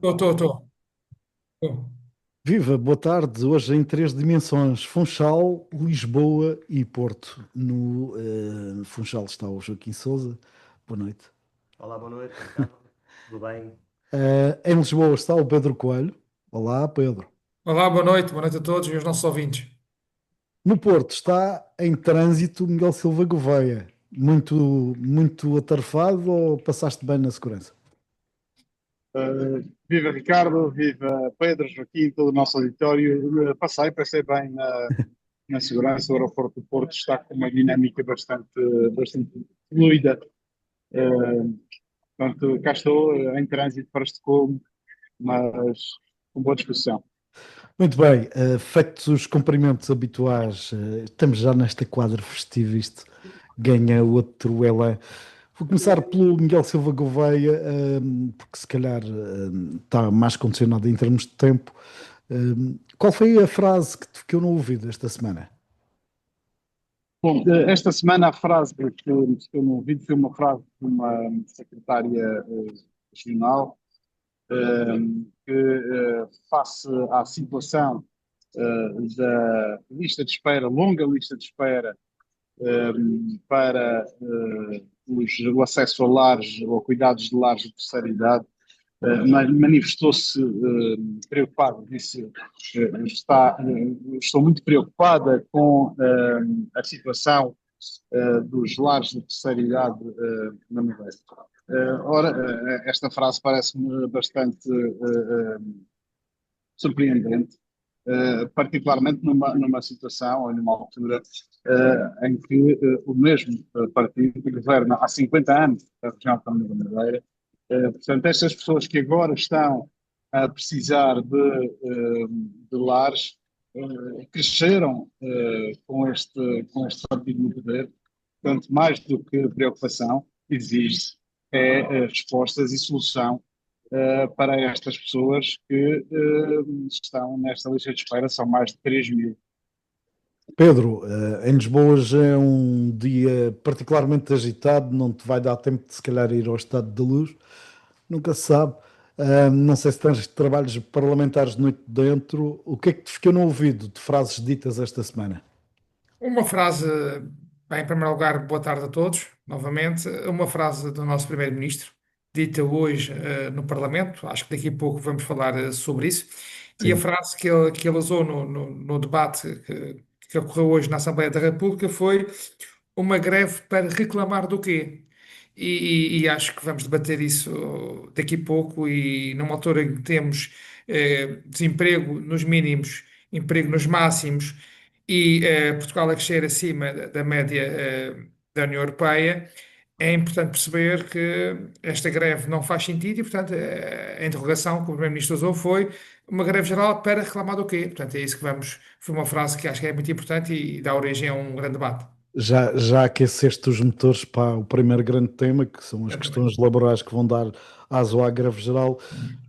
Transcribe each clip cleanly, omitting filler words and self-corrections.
Estou. Viva, boa tarde. Hoje em três dimensões: Funchal, Lisboa e Porto. No Funchal está o Joaquim Sousa. Boa noite. Olá, boa noite, Ricardo. Tudo bem? Em Lisboa está o Pedro Coelho. Olá, Pedro. Olá, boa noite a todos e aos nossos ouvintes. No Porto está em trânsito Miguel Silva Gouveia. Muito atarefado ou passaste bem na segurança? Viva Ricardo, viva Pedro, Joaquim, todo o nosso auditório. Passei bem na segurança. O aeroporto do Porto está com uma dinâmica bastante fluida. Uh, Portanto, cá estou em trânsito para Estocolmo, mas com boa disposição. Muito bem, feitos os cumprimentos habituais, estamos já nesta quadra festiva, isto ganha outro elan. Vou começar pelo Miguel Silva Gouveia, porque se calhar está mais condicionado em termos de tempo. Qual foi a frase que te ficou no ouvido esta semana? Bom, esta semana a frase que eu não ouvi foi uma frase de uma secretária regional que, face à situação da lista de espera, longa lista de espera, para o acesso a lares ou cuidados de lares de terceira idade, manifestou-se preocupado, disse, estou muito preocupada com a situação dos lares de terceira idade na Madeira. Esta frase parece-me bastante surpreendente, particularmente numa situação ou numa altura em que o mesmo partido que governa há 50 anos a região autónoma da Madeira. Portanto, estas pessoas que agora estão a precisar de lares cresceram com este partido no poder. Portanto, mais do que preocupação, exige respostas e solução para estas pessoas que estão nesta lista de espera, são mais de 3.000. Pedro, em Lisboa hoje é um dia particularmente agitado, não te vai dar tempo de se calhar ir ao Estado da Luz, nunca se sabe. Não sei se tens trabalhos parlamentares de noite dentro. O que é que te ficou no ouvido de frases ditas esta semana? Uma frase, bem, em primeiro lugar, boa tarde a todos, novamente. Uma frase do nosso Primeiro-Ministro, dita hoje no Parlamento, acho que daqui a pouco vamos falar sobre isso. E a Sim. frase que ele usou no debate que ocorreu hoje na Assembleia da República foi uma greve para reclamar do quê? E acho que vamos debater isso daqui a pouco e numa altura em que temos desemprego nos mínimos, emprego nos máximos e Portugal a crescer acima da média da União Europeia, é importante perceber que esta greve não faz sentido e, portanto, a interrogação que o Primeiro-Ministro usou foi uma greve geral para reclamar do quê? Portanto, é isso que vamos. Foi uma frase que acho que é muito importante e dá origem a um grande debate. Já aqueceste os motores para o primeiro grande tema, que são as Exatamente. questões laborais que vão dar aso à greve geral.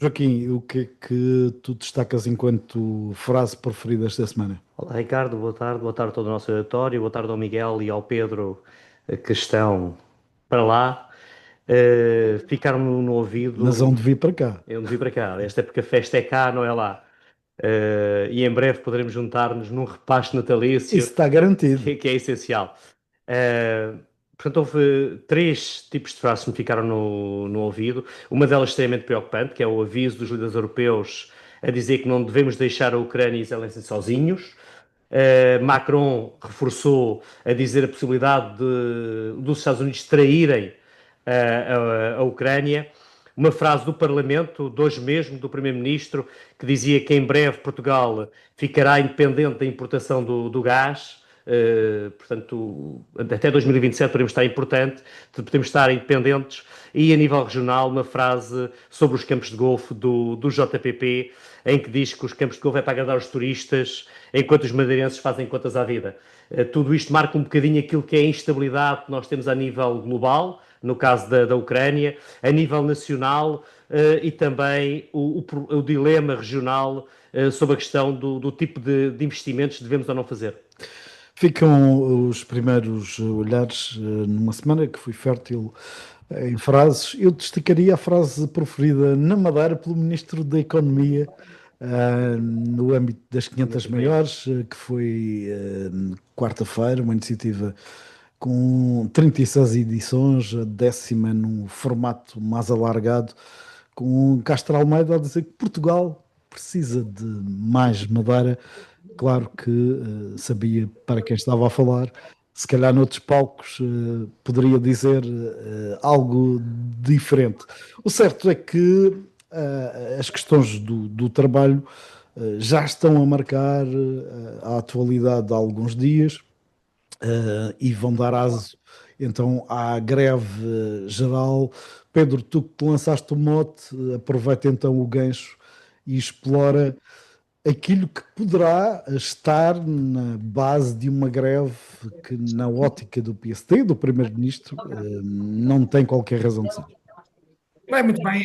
Joaquim, o que é que tu destacas enquanto frase preferida esta semana? Olá, Ricardo, boa tarde a todo o nosso auditório, boa tarde ao Miguel e ao Pedro que estão para lá. Ficaram no Mas ouvido, onde vir para cá? eu não vi para cá, esta época a festa é cá, não é lá. E em breve poderemos juntar-nos num repasto natalício Isso está garantido. que é essencial. Uh, Portanto, houve três tipos de frases que me ficaram no ouvido. Uma delas extremamente preocupante, que é o aviso dos líderes europeus a dizer que não devemos deixar a Ucrânia e Zelensky sozinhos. Macron reforçou a dizer a possibilidade dos Estados Unidos traírem a Ucrânia. Uma frase do Parlamento, de hoje mesmo, do Primeiro-Ministro, que dizia que em breve Portugal ficará independente da importação do gás. Portanto, até 2027 podemos estar independentes. E a nível regional, uma frase sobre os campos de golfe do JPP, em que diz que os campos de golfe é para agradar os turistas, enquanto os madeirenses fazem contas à vida. Tudo isto marca um bocadinho aquilo que é a instabilidade que nós temos a nível global, no caso da Ucrânia, a nível nacional e também o dilema regional sobre a questão do tipo de investimentos que devemos ou não fazer. Ficam os primeiros olhares numa semana que foi fértil em frases. Eu destacaria a frase proferida na Madeira pelo Ministro da Economia, no âmbito das 500 maiores, que foi quarta-feira, uma iniciativa com 36 edições, a 10ª num formato mais alargado, com Castro Almeida a dizer que Portugal precisa de mais Madeira. Claro que sabia para quem estava a falar, se calhar noutros palcos poderia dizer algo diferente. O certo é que as questões do trabalho já estão a marcar a atualidade há alguns dias e vão dar aso então à greve geral. Pedro, tu que te lançaste o mote, aproveita então o gancho e explora aquilo que poderá estar na base de uma greve que, na ótica do PSD, do Primeiro-Ministro, não tem qualquer razão de ser. Bem, muito bem.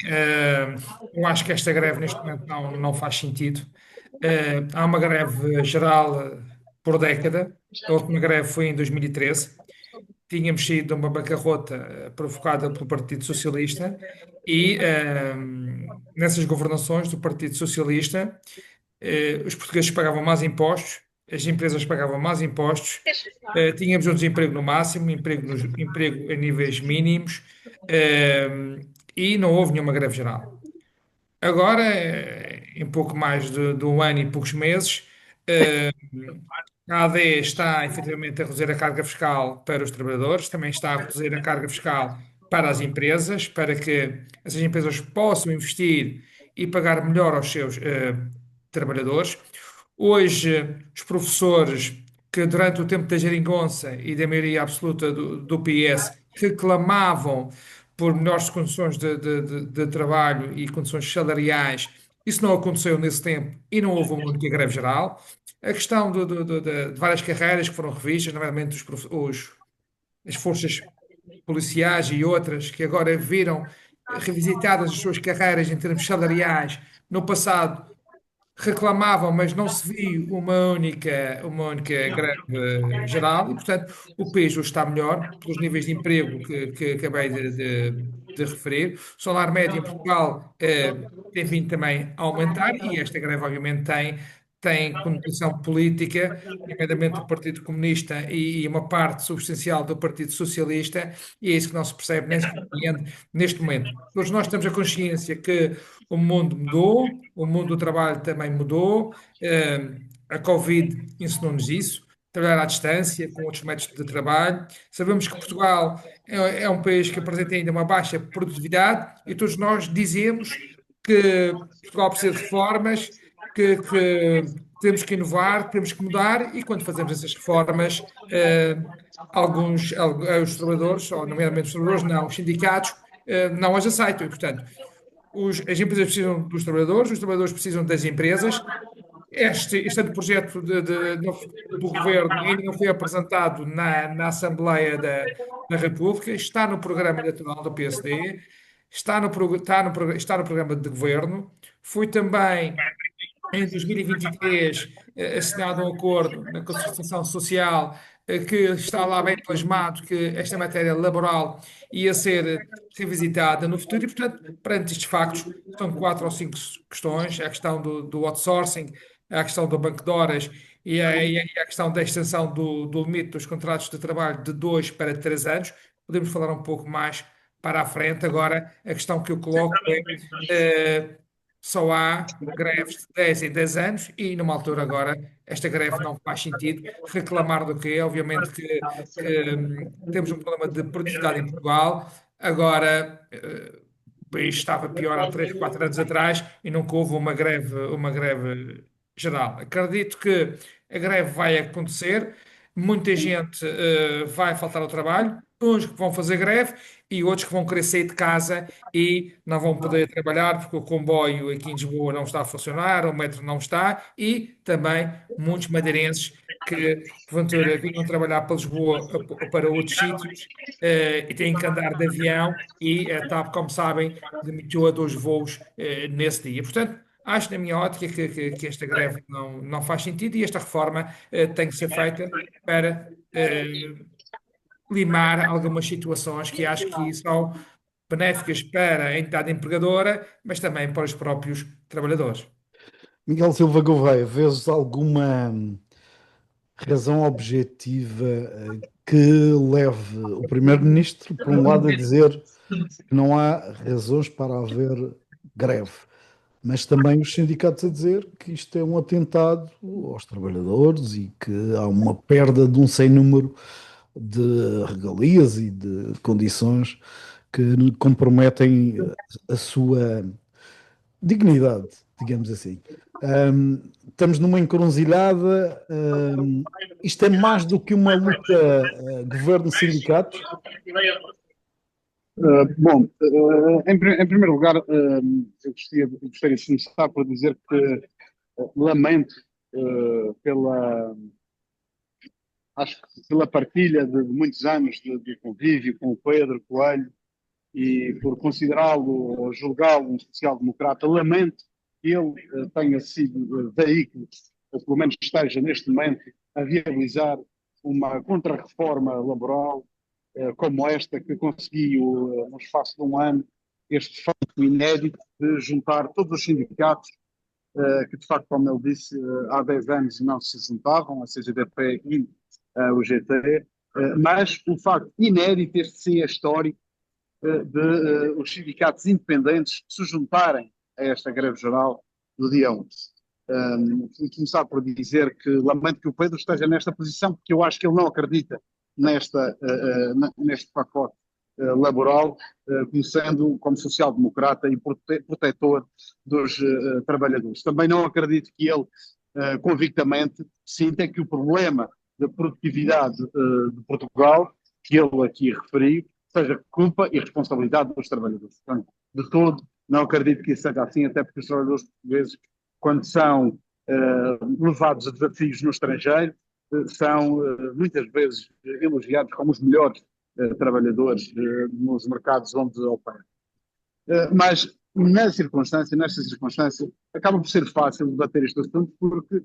Eu acho que esta greve neste momento não faz sentido. Há uma greve geral por década. A última greve foi em 2013. Tínhamos saído de uma bancarrota provocada pelo Partido Socialista e nessas governações do Partido Socialista, os portugueses pagavam mais impostos, as empresas pagavam mais impostos, tínhamos um desemprego no máximo, emprego a níveis mínimos, eh, e não houve nenhuma greve geral. Agora, em pouco mais de um ano e poucos meses, a AD está efetivamente a reduzir a carga fiscal para os trabalhadores, também está a reduzir a carga fiscal para as empresas, para que essas empresas possam investir e pagar melhor aos seus trabalhadores. Hoje, os professores que durante o tempo da geringonça e da maioria absoluta do PS reclamavam por melhores condições de trabalho e condições salariais, isso não aconteceu nesse tempo e não houve uma única greve geral. A questão de várias carreiras que foram revistas, nomeadamente as forças policiais e outras, que agora viram revisitadas as suas carreiras em termos salariais. No passado reclamavam, mas não se viu uma única greve geral e, portanto, o peso está melhor pelos níveis de emprego que acabei de referir. O salário médio em Portugal tem vindo também a aumentar e esta greve, obviamente, tem conotação política, nomeadamente do Partido Comunista e uma parte substancial do Partido Socialista, e é isso que não se percebe nem se compreende neste momento. Todos nós temos a consciência que o mundo mudou, o mundo do trabalho também mudou. A Covid ensinou-nos isso, trabalhar à distância, com outros métodos de trabalho. Sabemos que Portugal é um país que apresenta ainda uma baixa produtividade e todos nós dizemos que Portugal precisa de reformas, que temos que inovar, temos que mudar e quando fazemos essas reformas, os trabalhadores, ou nomeadamente os trabalhadores, não, os sindicatos, não as aceitam e, portanto, as empresas precisam dos trabalhadores, os trabalhadores precisam das empresas. Este projeto do governo ainda não foi apresentado na Assembleia da República, está no programa eleitoral do PSD, está no programa de governo, foi também em 2023 assinado um acordo na Concertação Social que está lá bem plasmado que esta matéria laboral ia ser revisitada no futuro e, portanto, perante estes factos, são quatro ou cinco questões, a questão do outsourcing, a questão do banco de horas e a questão da extensão do limite dos contratos de trabalho de 2 para 3 anos. Podemos falar um pouco mais para a frente. Agora, a questão que eu coloco só há greves de 10 em 10 anos e, numa altura agora, esta greve não faz sentido. Reclamar do quê? Obviamente que temos um problema de produtividade em Portugal. Agora, o país estava pior há 3 4 anos atrás e nunca houve uma greve geral. Acredito que a greve vai acontecer, muita gente vai faltar ao trabalho, uns que vão fazer greve e outros que vão querer sair de casa e não vão poder trabalhar porque o comboio aqui em Lisboa não está a funcionar, o metro não está e também muitos madeirenses que porventura vinham trabalhar para Lisboa ou para outros sítios e têm que andar de avião e a TAP, como sabem, limitou a 2 voos nesse dia. Portanto, acho, na minha ótica, que esta greve não faz sentido e esta reforma tem que ser feita para limar algumas situações que acho que são benéficas para a entidade empregadora, mas também para os próprios trabalhadores. Miguel Silva Gouveia, vês alguma razão objetiva que leve o Primeiro-Ministro, por um lado, a dizer que não há razões para haver greve, mas também os sindicatos a dizer que isto é um atentado aos trabalhadores e que há uma perda de um sem número de regalias e de condições que comprometem a sua dignidade, digamos assim. Estamos numa encruzilhada. Isto é mais do que uma luta governo-sindicatos. Bom, em primeiro lugar, eu gostaria de começar por dizer que lamento pela, acho que pela partilha de muitos anos de convívio com o Pedro Coelho e por considerá-lo ou julgá-lo um social-democrata. Lamento que ele tenha sido veículo, ou pelo menos esteja neste momento, a viabilizar uma contra-reforma laboral como esta, que conseguiu, no espaço de um ano, este feito inédito de juntar todos os sindicatos, que de facto, como ele disse, há 10 anos não se juntavam, a CGTP e a UGT, mas o facto inédito, este sim é histórico, de os sindicatos independentes se juntarem a esta greve geral do dia 11. Vou começar por dizer que lamento que o Pedro esteja nesta posição, porque eu acho que ele não acredita neste pacote laboral, começando como social-democrata e protetor dos trabalhadores. Também não acredito que ele, convictamente, sinta que o problema da produtividade de Portugal, que ele aqui referiu, seja culpa e responsabilidade dos trabalhadores. Portanto, de todo, não acredito que isso seja assim, até porque os trabalhadores portugueses, quando são levados a desafios no estrangeiro, são muitas vezes elogiados como os melhores trabalhadores nos mercados onde operam. Mas nesta circunstância, acaba por ser fácil debater este assunto, porque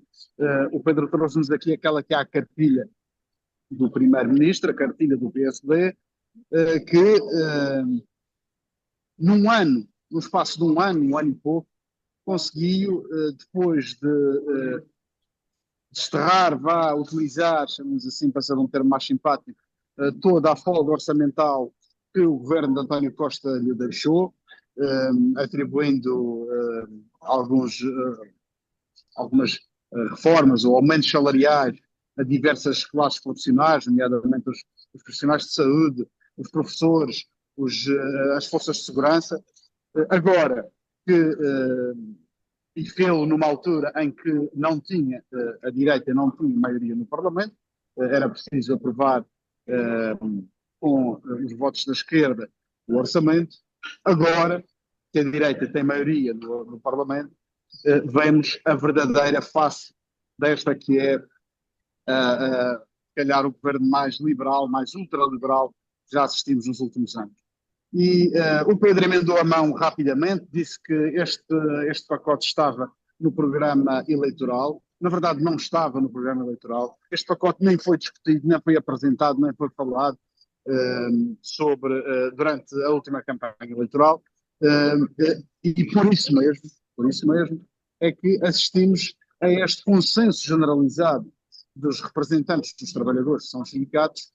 o Pedro trouxe-nos aqui aquela que é a cartilha do Primeiro-Ministro, a cartilha do PSD, que no espaço de um ano e pouco, conseguiu, depois de desterrar, utilizar, chamamos assim, para ser um termo mais simpático, toda a folga orçamental que o governo de António Costa lhe deixou, atribuindo algumas reformas ou aumentos salariais a diversas classes profissionais, nomeadamente os profissionais de saúde, os professores, as forças de segurança. Agora que e fê-lo numa altura em que não tinha, a direita não tinha maioria no Parlamento, era preciso aprovar com os votos da esquerda o orçamento. Agora que a direita tem maioria no Parlamento, vemos a verdadeira face desta que é, se calhar, o governo mais liberal, mais ultraliberal que já assistimos nos últimos anos. E o Pedro emendou a mão rapidamente, disse que este pacote estava no programa eleitoral. Na verdade, não estava no programa eleitoral. Este pacote nem foi discutido, nem foi apresentado, nem foi falado durante a última campanha eleitoral. E por isso mesmo, é que assistimos a este consenso generalizado dos representantes dos trabalhadores, que são os sindicatos,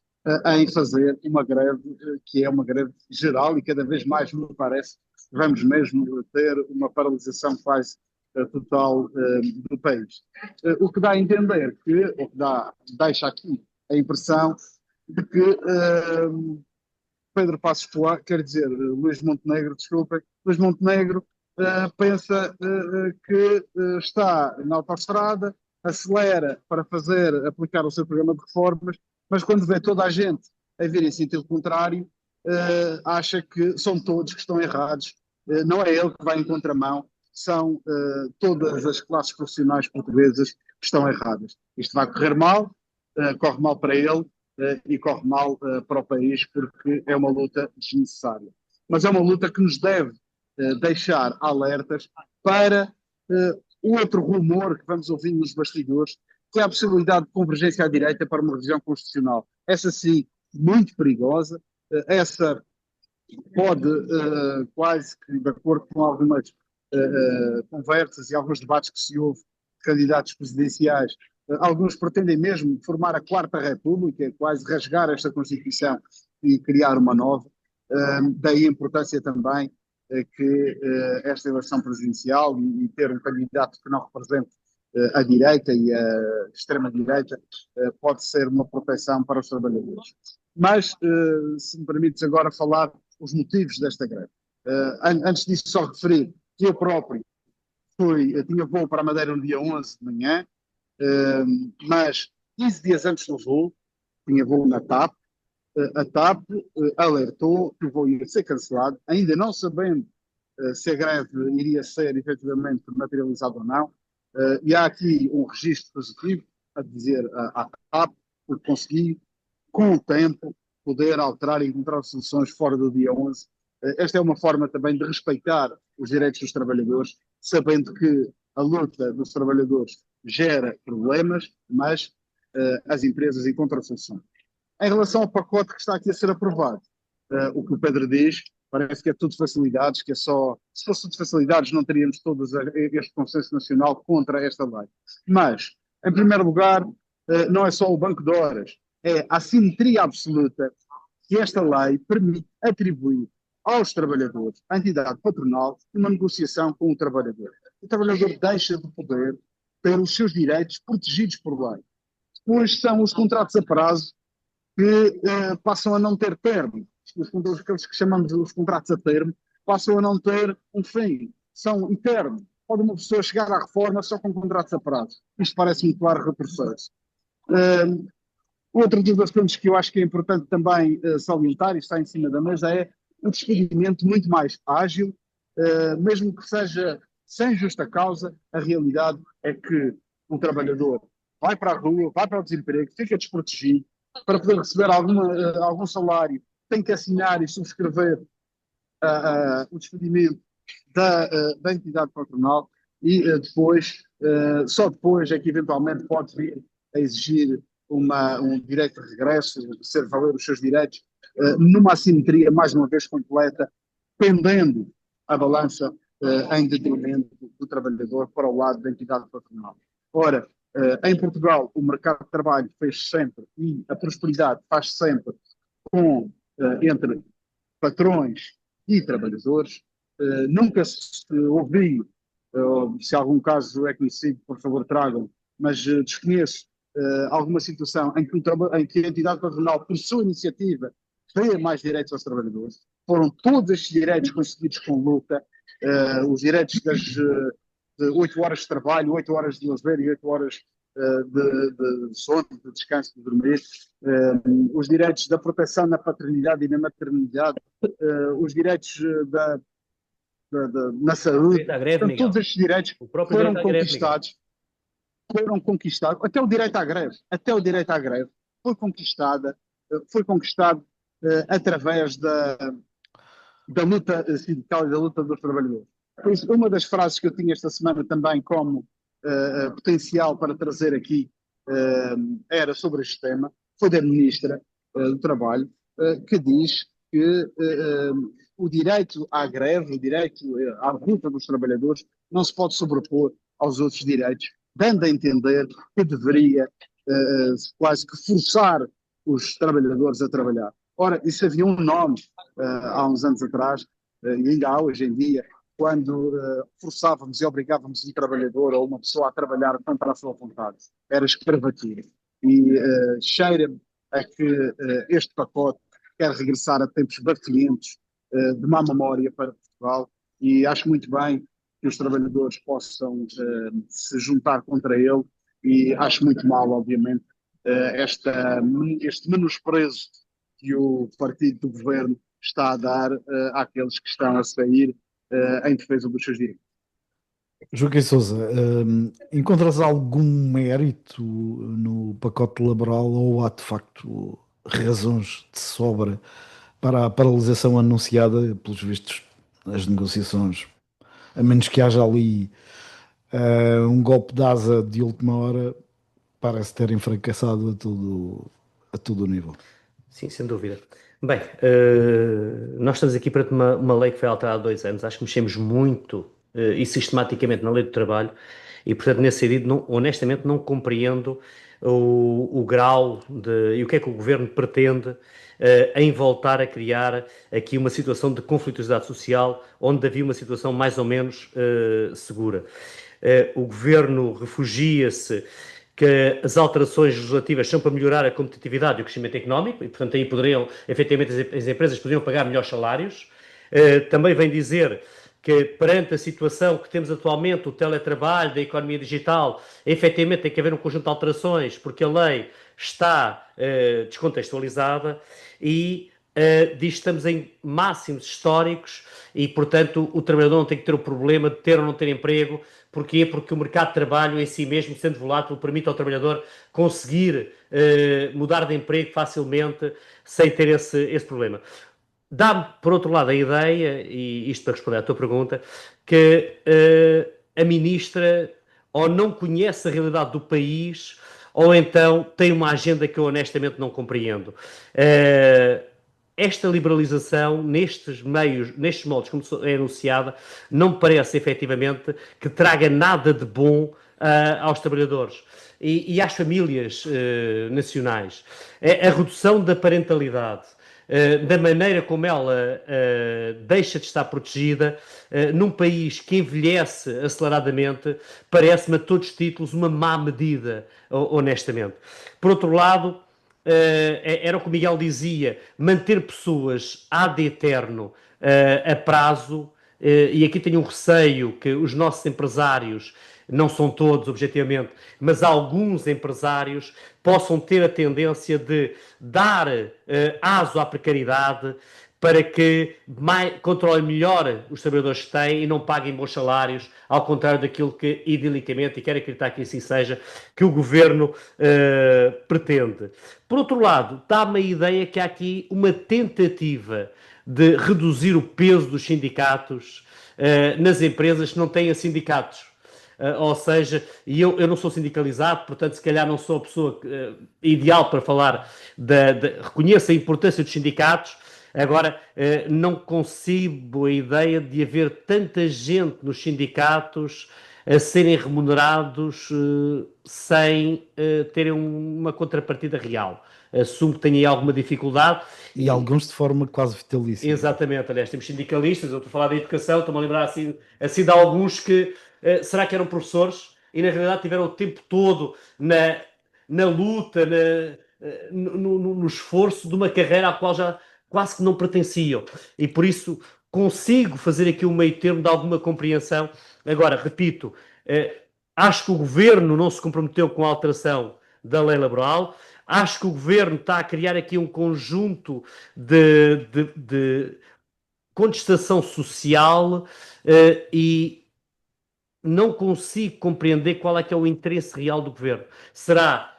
em fazer uma greve que é uma greve geral e cada vez mais, me parece, vamos mesmo ter uma paralisação quase total do país. O que dá a entender deixa aqui a impressão de que Pedro Passos Coelho, quer dizer, Luís Montenegro, desculpem, Luís Montenegro pensa que está na autoestrada, acelera para aplicar o seu programa de reformas, mas quando vê toda a gente a vir em sentido contrário, acha que são todos que estão errados, não é ele que vai em contramão, são todas as classes profissionais portuguesas que estão erradas. Isto vai correr mal, corre mal para ele e corre mal para o país, porque é uma luta desnecessária. Mas é uma luta que nos deve deixar alertas para o outro rumor que vamos ouvindo nos bastidores, que é a possibilidade de convergência à direita para uma revisão constitucional. Essa sim, muito perigosa, essa pode, quase que, de acordo com algumas conversas e alguns debates que se houve de candidatos presidenciais, alguns pretendem mesmo formar a Quarta República, quase rasgar esta Constituição e criar uma nova. Daí a importância também que esta eleição presidencial e ter um candidato que não represente a direita e a extrema-direita pode ser uma proteção para os trabalhadores. Mas, se me permites agora falar os motivos desta greve. Antes disso, só referir que eu próprio tinha voo para a Madeira no dia 11 de manhã, mas 15 dias antes do voo, tinha voo na TAP, a TAP alertou que o voo ia ser cancelado, ainda não sabendo se a greve iria ser efetivamente materializada ou não. E há aqui um registro positivo a dizer à TAP que consegui, com o tempo, poder alterar e encontrar soluções fora do dia 11. Esta é uma forma também de respeitar os direitos dos trabalhadores, sabendo que a luta dos trabalhadores gera problemas, mas as empresas encontram soluções. Em relação ao pacote que está aqui a ser aprovado, o que o Pedro diz, parece que é tudo facilidades, que é só. Se fosse tudo facilidades, não teríamos todos este consenso nacional contra esta lei. Mas, em primeiro lugar, não é só o banco de horas, é a simetria absoluta que esta lei permite atribuir aos trabalhadores, à entidade patronal, uma negociação com o trabalhador. O trabalhador deixa de poder ter os seus direitos protegidos por lei. Depois são os contratos a prazo que passam a não ter termo. Aqueles que chamamos de os contratos a termo passam a não ter um fim, são eternos. Pode uma pessoa chegar à reforma só com contratos a prazo. Isto parece um claro retrocesso. Outro dos assuntos que eu acho que é importante também salientar, e está em cima da mesa, é o despedimento muito mais ágil, mesmo que seja sem justa causa. A realidade é que o trabalhador vai para a rua, vai para o desemprego, fica desprotegido, para poder receber algum salário, tem que assinar e subscrever o despedimento da entidade patronal e só depois é que eventualmente pode vir a exigir um direito de regresso, de ser valer os seus direitos, numa assimetria mais uma vez completa, pendendo a balança em detrimento do trabalhador para o lado da entidade patronal. Ora, em Portugal, o mercado de trabalho fez sempre, e a prosperidade faz sempre, entre patrões e trabalhadores. Nunca se ouviu, se algum caso é conhecido, por favor tragam, mas desconheço alguma situação em que a entidade patronal, por sua iniciativa, dê mais direitos aos trabalhadores. Foram todos estes direitos conseguidos com luta, os direitos de 8 horas de trabalho, 8 horas de lazer e 8 horas de sono, de descanso, de dormir, os direitos da proteção na paternidade e na maternidade, os direitos na saúde. Da greve, Portanto, Miguel. todos estes direitos foram conquistados, até o direito à greve foi conquistado através da luta sindical e da luta dos trabalhadores. Por isso, uma das frases que eu tinha esta semana também como potencial para trazer aqui era sobre este tema, foi da Ministra do Trabalho, que diz que o direito à greve, o direito à luta dos trabalhadores não se pode sobrepor aos outros direitos, dando a entender que deveria quase que forçar os trabalhadores a trabalhar. Ora, isso havia um nome há uns anos atrás, e ainda há hoje em dia, quando forçávamos e obrigávamos um trabalhador ou uma pessoa a trabalhar contra a sua vontade. Era escravatura. E cheira-me a que este pacote quer regressar a tempos bafientos de má memória para Portugal, e acho muito bem que os trabalhadores possam se juntar contra ele, e acho muito mal, obviamente, este menosprezo que o partido do governo está a dar àqueles que estão a sair em defesa dos seus direitos. Joaquim Sousa, encontras algum mérito no pacote laboral ou há de facto razões de sobra para a paralisação anunciada, pelos vistos, das negociações, a menos que haja ali um golpe de asa de última hora, parece ter fracassado a todo o nível. Sim, sem dúvida. Bem, nós estamos aqui perante uma lei que foi alterada há 2 anos. Acho que mexemos muito e sistematicamente na lei do trabalho e, portanto, nesse sentido, honestamente, não compreendo o grau e o que é que o governo pretende em voltar a criar aqui uma situação de conflituosidade social onde havia uma situação mais ou menos segura. O governo refugia-se que as alterações legislativas são para melhorar a competitividade e o crescimento económico e, portanto, aí poderiam, efetivamente, as empresas poderiam pagar melhores salários. Também vem dizer que, perante a situação que temos atualmente, o teletrabalho, da economia digital, efetivamente tem que haver um conjunto de alterações, porque a lei está descontextualizada e diz que estamos em máximos históricos e, portanto, o trabalhador não tem que ter o problema de ter ou não ter emprego. Porquê? Porque o mercado de trabalho em si mesmo, sendo volátil, permite ao trabalhador conseguir mudar de emprego facilmente sem ter esse problema. Dá-me, por outro lado, a ideia, e isto para responder à tua pergunta, que a ministra ou não conhece a realidade do país ou então tem uma agenda que eu honestamente não compreendo. Esta liberalização, nestes meios, nestes moldes, como é anunciada, não me parece efetivamente que traga nada de bom aos trabalhadores e às famílias nacionais. A redução da parentalidade, da maneira como ela deixa de estar protegida, num país que envelhece aceleradamente, parece-me a todos os títulos uma má medida, honestamente. Por outro lado, era o que o Miguel dizia, manter pessoas ad eterno a prazo, e aqui tenho um receio que os nossos empresários, não são todos, objetivamente, mas alguns empresários possam ter a tendência de dar aso à precariedade para que controlem melhor os trabalhadores que têm e não paguem bons salários, ao contrário daquilo que, idilicamente, e quero acreditar que assim seja, que o governo pretende. Por outro lado, dá-me a ideia que há aqui uma tentativa de reduzir o peso dos sindicatos nas empresas que não têm sindicatos. Ou seja, eu não sou sindicalizado, portanto, se calhar não sou a pessoa ideal para falar reconheço a importância dos sindicatos. Agora, não concebo a ideia de haver tanta gente nos sindicatos a serem remunerados sem terem uma contrapartida real. Assumo que tenha aí alguma dificuldade. E alguns de forma quase vitalícia. Exatamente, aliás, temos sindicalistas, eu estou a falar da educação, estou-me a lembrar assim de alguns que será que eram professores e na realidade tiveram o tempo todo na luta, no esforço de uma carreira à qual já quase que não pertenciam. E por isso consigo fazer aqui um meio termo de alguma compreensão. Agora, repito, acho que o governo não se comprometeu com a alteração da lei laboral. Acho que o governo está a criar aqui um conjunto de contestação social e não consigo compreender qual é que é o interesse real do governo. Será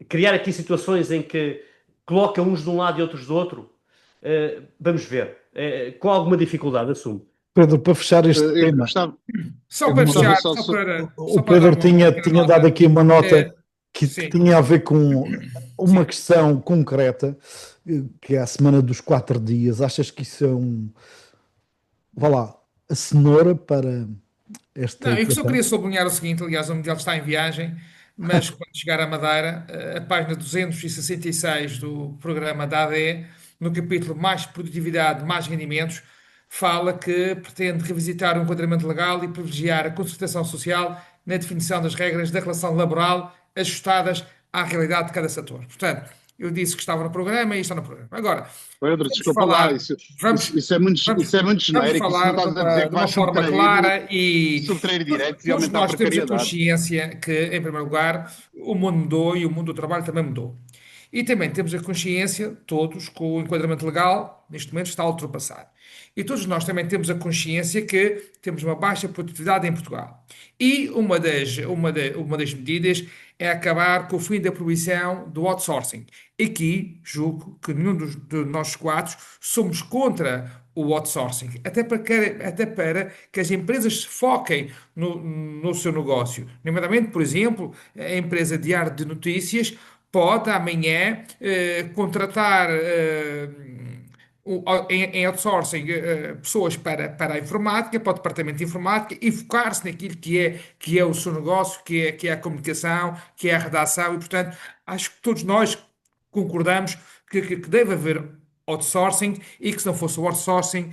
criar aqui situações em que coloca uns de um lado e outros do outro? Vamos ver. Com alguma dificuldade, assumo. Pedro, para fechar este Eu tema, gostava, Só eu para gostava fechar, só, o só para dar Pedro uma pequena tinha dado nota. aqui uma nota que Sim, tinha a ver com uma sim. questão concreta, que é a semana dos 4 dias. Achas que isso é vá lá, a cenoura para esta Não, eu só equação? queria sublinhar o seguinte, aliás, o Mundial está em viagem, mas quando chegar a Madeira, a página 266 do programa da ADE, no capítulo Mais Produtividade, Mais Rendimentos, fala que pretende revisitar o enquadramento legal e privilegiar a concertação social na definição das regras da relação laboral ajustadas à realidade de cada setor. Portanto, eu disse que estava no programa e está no programa. Agora, Pedro, vamos desculpa lá, falar, isso, vamos, isso, isso é muito, vamos, isso é muito vamos genérico, isso não falar estás a dizer que de uma vais forma clara e subtrair todos, direitos e todos aumentar a nós temos a precariedade. consciência que, em primeiro lugar, o mundo mudou e o mundo do trabalho também mudou. E também temos a consciência, todos, que o enquadramento legal, neste momento, está ultrapassado. E todos nós também temos a consciência que temos uma baixa produtividade em Portugal. E uma das medidas é acabar com o fim da proibição do outsourcing. Aqui, julgo que nenhum de nós quatro somos contra o outsourcing, até para que as empresas se foquem no seu negócio. Nomeadamente, por exemplo, a empresa Diário de Notícias pode amanhã contratar em outsourcing pessoas para a informática, para o departamento de informática e focar-se naquilo que é o seu negócio, que é a comunicação, que é a redação e, portanto, acho que todos nós concordamos que deve haver outsourcing e que se não fosse o outsourcing,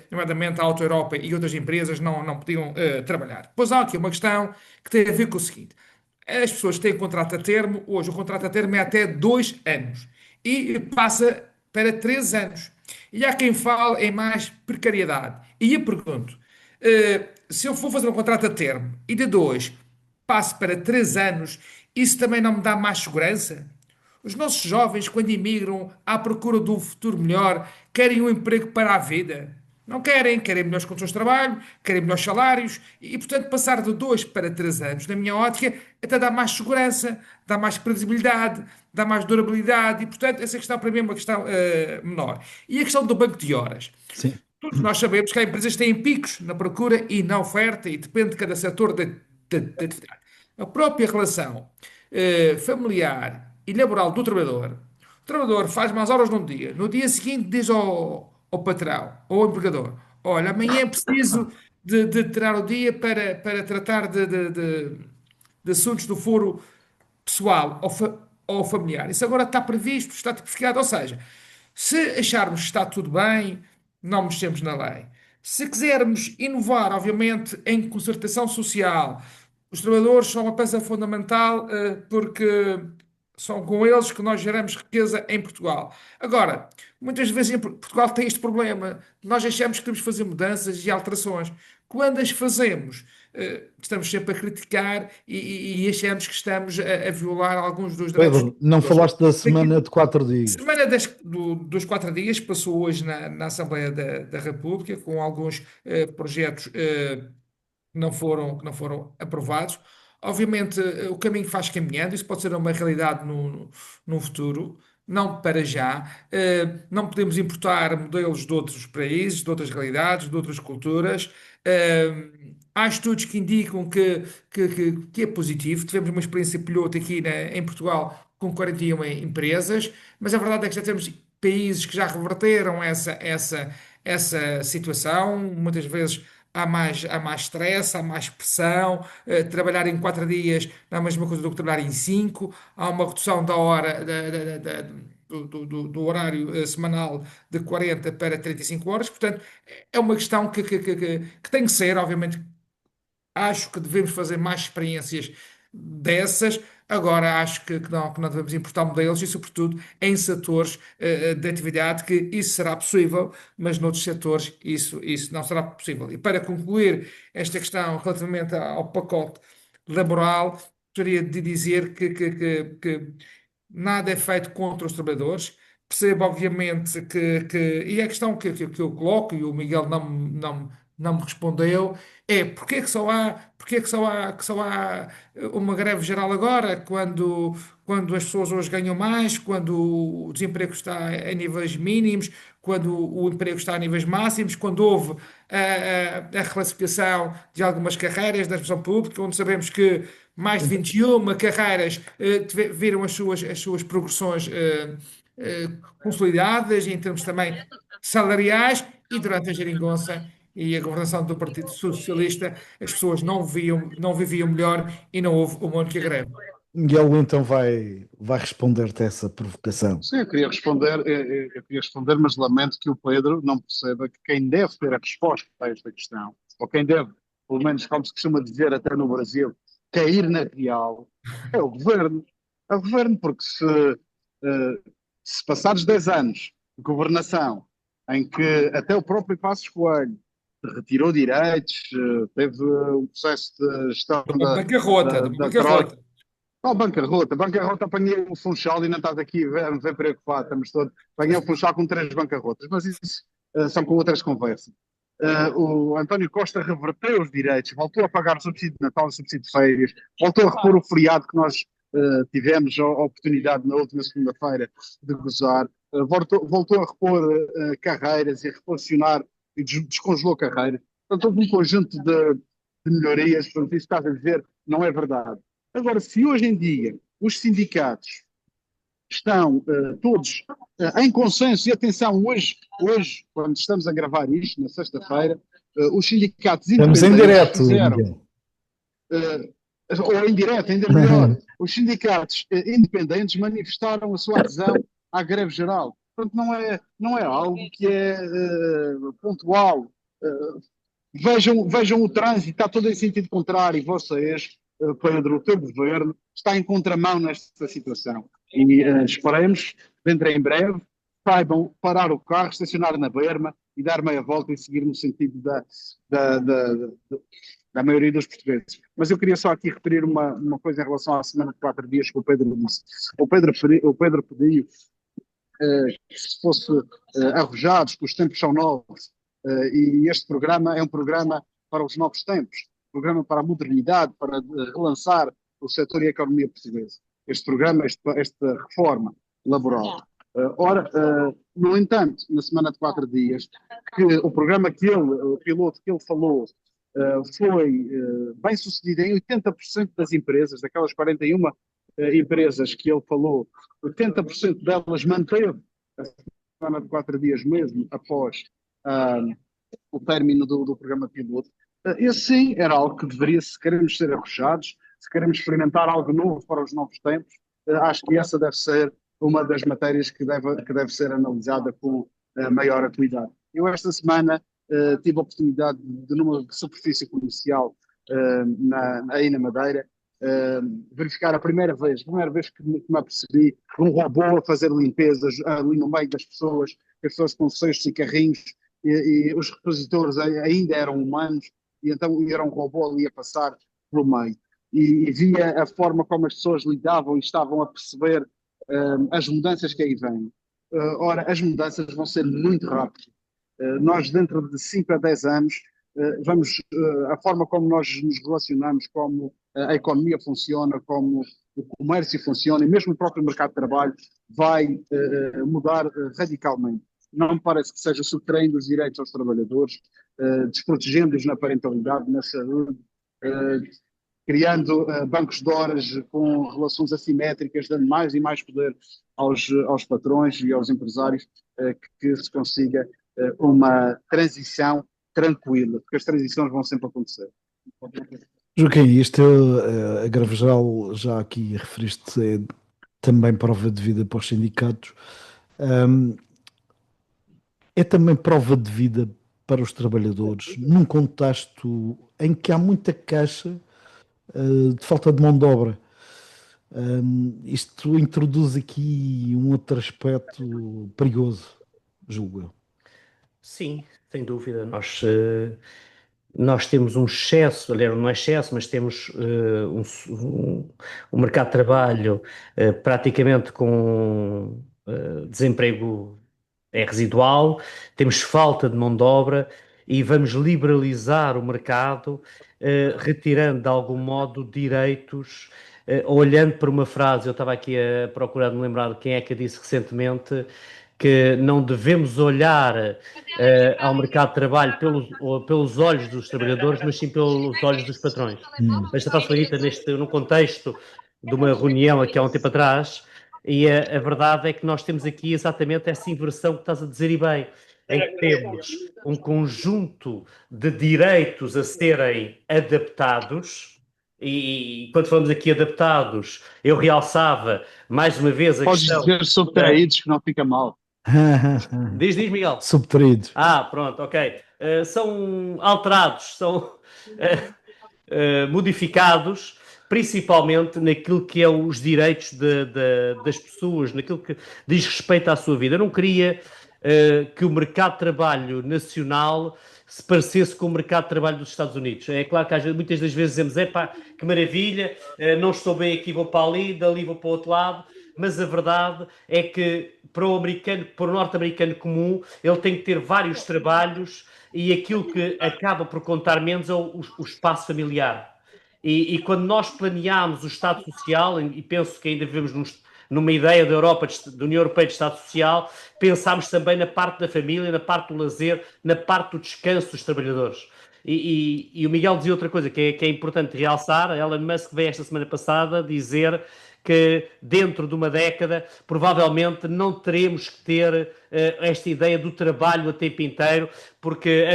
nomeadamente a Auto Europa e outras empresas não podiam trabalhar. Depois há aqui uma questão que tem a ver com o seguinte: as pessoas têm contrato a termo, hoje o contrato a termo é até 2 anos e passa para 3 anos. E há quem fale em mais precariedade. E eu pergunto, se eu for fazer um contrato a termo e de 2 passo para 3 anos, isso também não me dá mais segurança? Os nossos jovens, quando imigram à procura de um futuro melhor, querem um emprego para a vida. Não querem melhores condições de trabalho, querem melhores salários portanto, passar de 2 para 3 anos, na minha ótica, até dá mais segurança, dá mais previsibilidade, dá mais durabilidade portanto, essa questão para mim é uma questão menor. E a questão do banco de horas. Sim. Todos nós sabemos que há empresas que têm picos na procura e na oferta e depende de cada setor da atividade. A própria relação familiar e laboral do trabalhador. O trabalhador faz mais horas num dia. No dia seguinte diz ao patrão ou ao empregador: olha, amanhã é preciso de tirar o dia para tratar de assuntos do foro pessoal ou familiar. Isso agora está previsto, está tipificado. Ou seja, se acharmos que está tudo bem, não mexemos na lei. Se quisermos inovar, obviamente, em concertação social, os trabalhadores são uma peça fundamental, porque são com eles que nós geramos riqueza em Portugal. Agora, muitas vezes em Portugal tem este problema. Nós achamos que temos que fazer mudanças e alterações. Quando as fazemos, estamos sempre a criticar e achamos que estamos a violar alguns dos direitos dos Pedro, não trabalhadores. falaste da semana de 4 dias. Semana dos 4 dias passou hoje na Assembleia da República, com alguns projetos que não foram aprovados. Obviamente, o caminho faz caminhando, isso pode ser uma realidade no futuro, não para já. Não podemos importar modelos de outros países, de outras realidades, de outras culturas. Há estudos que indicam que é positivo. Tivemos uma experiência piloto aqui em Portugal com 41 empresas, mas a verdade é que já temos países que já reverteram essa situação. Muitas vezes há mais stress, há mais pressão. Trabalhar em 4 dias não é a mesma coisa do que trabalhar em 5. Há uma redução da hora do horário semanal de 40 para 35 horas. Portanto, é uma questão que tem que ser, obviamente. Acho que devemos fazer mais experiências dessas. Agora, acho que não devemos importar modelos e, sobretudo, em setores de atividade que isso será possível, mas noutros setores isso não será possível. E para concluir esta questão relativamente ao pacote laboral, gostaria de dizer que nada é feito contra os trabalhadores. Percebo, obviamente, e a questão que eu coloco, e o Miguel não me respondeu, é porque é que só há uma greve geral agora, quando as pessoas hoje ganham mais, quando o desemprego está a níveis mínimos, quando o emprego está a níveis máximos, quando houve a reclassificação de algumas carreiras da administração pública, onde sabemos que mais de 21 carreiras viram as suas progressões consolidadas, em termos também salariais, e durante a geringonça e a governação do Partido Socialista, as pessoas não viviam melhor e não houve uma única greve. Miguel então vai responder-te a essa provocação. Sim, eu queria responder, mas lamento que o Pedro não perceba que quem deve ter a resposta a esta questão, ou quem deve, pelo menos como se costuma dizer até no Brasil, cair na real, é o governo. É o governo, porque se passados 10 anos de governação, em que até o próprio Passos Coelho retirou direitos, teve um processo de gestão De uma bancarrota, da, de uma da Troika. bancarrota. Oh, bancarrota, apanhei o Funchal e não estás aqui a me ver preocupado, estamos todos. Apanhei o Funchal com 3 bancarrotas, mas isso são com outras conversas. O António Costa reverteu os direitos, voltou a pagar o subsídio de Natal, o subsídio de férias, voltou a repor o feriado que nós tivemos a oportunidade na última segunda-feira de gozar, voltou a repor carreiras e a reposicionar e descongelou carreiras. Portanto, houve um conjunto de melhorias, portanto, isso que estás a dizer não é verdade. Agora, se hoje em dia os sindicatos estão todos em consenso, e atenção, hoje, quando estamos a gravar isto, na sexta-feira, os sindicatos Estamos em independentes direto, fizeram, Miguel. ou em direto, ainda melhor, os sindicatos independentes manifestaram a sua adesão à greve geral. Portanto, não é algo que é pontual. Vejam o trânsito, está todo em sentido contrário, e vocês, Pedro, o teu governo, está em contramão nesta situação. E esperemos, dentro em breve, saibam parar o carro, estacionar na berma e dar meia volta e seguir no sentido da, da, da, da maioria dos portugueses. Mas eu queria só aqui referir uma coisa em relação à semana de 4 dias que o Pedro disse. O Pedro pediu que se fosse arrojados, que os tempos são novos, e este programa é um programa para os novos tempos, um programa para a modernidade, para relançar o setor e a economia portuguesa. Este programa, esta reforma laboral. No entanto, na semana de 4 dias, que o programa o piloto que ele falou, foi bem sucedido em 80% das empresas, daquelas 41 empresas que ele falou, 80% delas manteve a semana de 4 dias mesmo após o término do programa piloto. Esse sim era algo que deveria, se queremos ser arrojados, se queremos experimentar algo novo para os novos tempos, acho que essa deve ser uma das matérias que deve ser analisada com maior acuidade. Eu esta semana tive a oportunidade de numa superfície comercial aí na Madeira, verificar a primeira vez que me apercebi de um robô a fazer limpezas ali no meio das pessoas, as pessoas com cestos e carrinhos, e os repositores ainda eram humanos, e então era um robô ali a passar pelo meio. E via a forma como as pessoas lidavam e estavam a perceber as mudanças que aí vêm. Ora, as mudanças vão ser muito rápidas. Nós, dentro de 5 a 10 anos, a forma como nós nos relacionamos, como a economia funciona, como o comércio funciona, e mesmo o próprio mercado de trabalho vai mudar radicalmente. Não me parece que seja subtraindo os direitos aos trabalhadores, desprotegendo-os na parentalidade, na saúde, criando bancos de horas com relações assimétricas, dando mais e mais poder aos patrões e aos empresários, que se consiga uma transição tranquila, porque as transições vão sempre acontecer. Joaquim, isto a greve geral, já aqui referiste, é também prova de vida para os sindicatos. É também prova de vida para os trabalhadores, num contexto em que há muita queixa de falta de mão de obra. Isto introduz aqui um outro aspecto perigoso, julgo eu. Sim, sem dúvida. Nós temos um excesso, aliás, não é excesso, mas temos um mercado de trabalho praticamente com desemprego residual, temos falta de mão de obra e vamos liberalizar o mercado, retirando de algum modo direitos, olhando para uma frase, eu estava aqui a procurar me lembrar de quem é que disse recentemente, que não devemos olhar ao mercado de trabalho pelos olhos dos trabalhadores, mas sim pelos olhos dos patrões. Esta frase foi dita num contexto de uma reunião aqui há um tempo atrás, e a verdade é que nós temos aqui exatamente essa inversão que estás a dizer, e bem, em que temos um conjunto de direitos a serem adaptados, e quando falamos aqui adaptados, eu realçava mais uma vez a Podes questão... dizer subtraídos que não fica mal. Diz, Miguel. Subtraídos. Pronto, ok. São alterados, são modificados, principalmente naquilo que é os direitos das pessoas, naquilo que diz respeito à sua vida. Eu não queria que o mercado de trabalho nacional se parecesse com o mercado de trabalho dos Estados Unidos. É claro que muitas das vezes dizemos, que maravilha, não estou bem aqui, vou para ali, dali vou para o outro lado, mas a verdade é que para o norte-americano comum, ele tem que ter vários trabalhos, e aquilo que acaba por contar menos é o espaço familiar. E quando nós planeámos o Estado Social, e penso que ainda vivemos numa ideia da Europa, da União Europeia de Estado Social, pensámos também na parte da família, na parte do lazer, na parte do descanso dos trabalhadores. E o Miguel dizia outra coisa que é importante realçar. A Elon Musk veio esta semana passada dizer que dentro de uma década provavelmente não teremos que ter esta ideia do trabalho a tempo inteiro, porque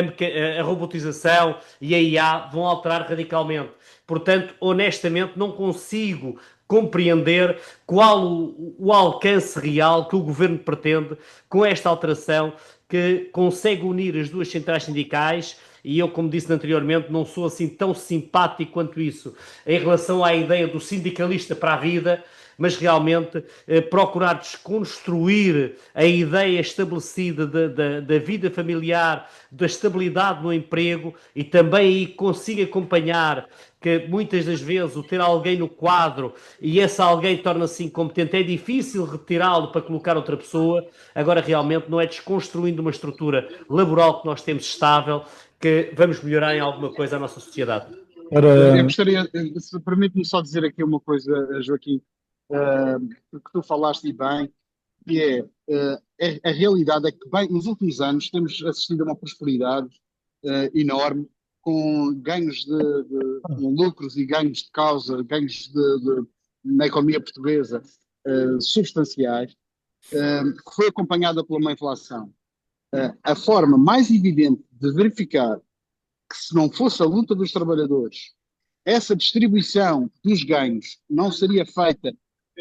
a robotização e a IA vão alterar radicalmente. Portanto, honestamente, não consigo compreender qual o alcance real que o governo pretende com esta alteração, que consegue unir as duas centrais sindicais. E eu, como disse anteriormente, não sou assim tão simpático quanto isso em relação à ideia do sindicalista para a vida, mas realmente procurar desconstruir a ideia estabelecida da vida familiar, da estabilidade no emprego, e também aí consigo acompanhar que muitas das vezes o ter alguém no quadro e esse alguém torna-se incompetente, é difícil retirá-lo para colocar outra pessoa. Agora realmente não é desconstruindo uma estrutura laboral que nós temos estável que vamos melhorar em alguma coisa a nossa sociedade. Eu gostaria, se permite-me só dizer aqui uma coisa, Joaquim, que tu falaste e bem, que a realidade é que bem, nos últimos anos temos assistido a uma prosperidade enorme, com ganhos de lucros e ganhos de causa, ganhos na economia portuguesa substanciais, que foi acompanhada por uma inflação. A forma mais evidente de verificar que, se não fosse a luta dos trabalhadores, essa distribuição dos ganhos não seria feita